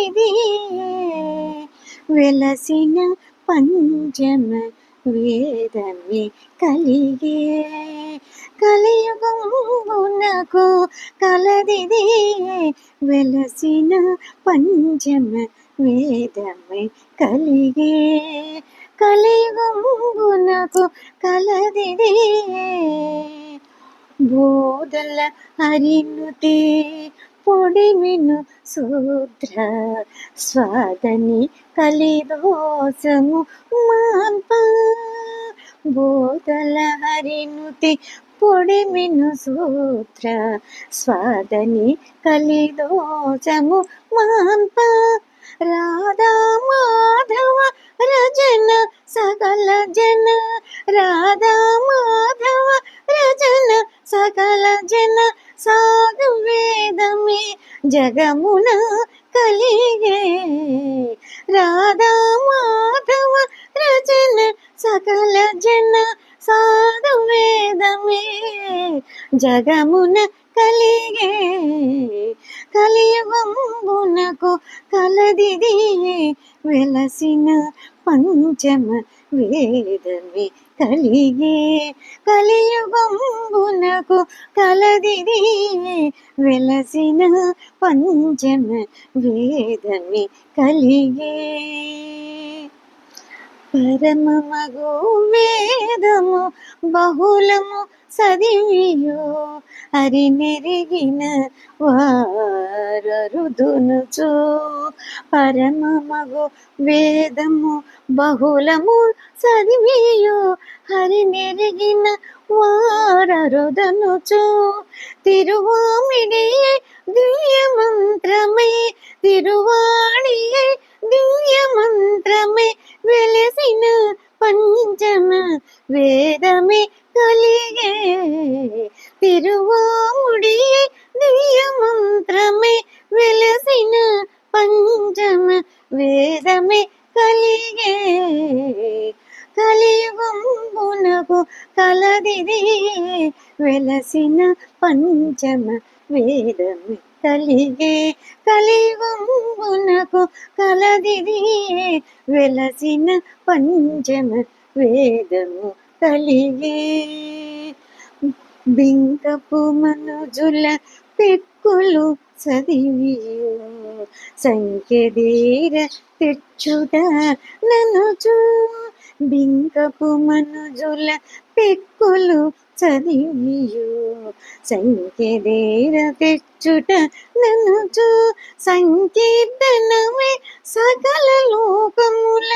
కలదిది వెలసిన పంచమ వేదమే కలిగే కలియుగమునకు కలదిది వెలసిన పంచమ వేదమే కలిగే కలియుగమునకు కలదిది బోధల హరినుతే పొడిమిను శూద్ర స్వాదని కలిదోషము మాన్ప బోధల హరినుతే పొడిమిను సూత్ర స్వాదని కలిదోషము మాన్ప రాధా మాధవ రజన సకల జన రాధా మాధవ రజన సకల జన సాధు వేదమే జగమున కలిగే రాధా మాధవ రజన సకల జన సాధు వేదమే జగమున కలిగే కలియుగమునకు కలదిది వెలసిన పంచమ వేదమే కలిగే కలియుగమునకు కలదిది వెలసిన పంచమ వేదమే కలిగే పరమమగు వేదము బహుళము చదివియో హరినెరిగిన వారరుదునుచు పరమమగు వేదము బహుళము చదివియో హరినెరిగిన వారరుదనుచు తిరువామిడియే దివ్య మంత్రమై తిరువాడియే దివ్య మంత్రమై వెలసిన పంచమ వేదమే కలిగే తిరువాముడియే దివ్య మంత్రమే వెలసిన పంచమ వేదమే కలిగే కలియుగమునకు కలదిది వెలసిన పంచమ వేదమే కలిగే కలియుగమునకు కలదిది వెలసిన పంచమ వేదము కలిగే బింకపు మనుజుల పెక్కులు చదివియో సంఖ్యదీర తెచ్చుట ననుచు బింకపు మనుజుల పెక్కులు చదివియో సంఖ్యదీర తెచ్చుట ననుచు సంకీర్తనమే సకల లోకముల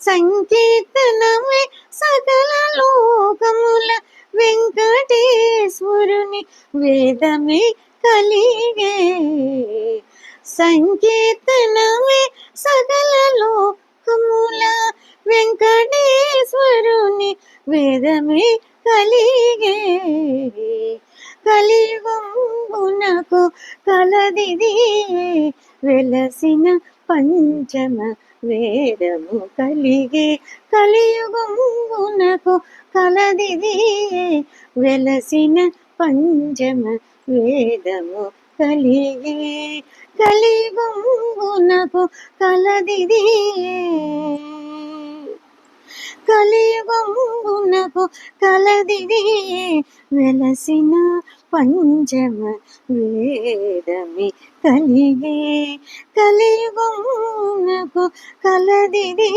సంకీర్తనమే సకల లోకముల వెంకటేశ్వరుని వేదమే కలిగే సంకీర్తనమే సకల లోకముల వెంకటేశ్వరుని వేదమే కలిగే కలియుగమునకు కలదిది వెలసిన పంచమ వేదము కలిగే కలియుగమునకు కలదిది వెలసిన పంచమ వేదము కలిగే కలియుగమునకు కలదిది కలియుగమునకు కలదిది వెలసిన పంచమ వేదమే కలిగే కలియుగమునకు కలదిది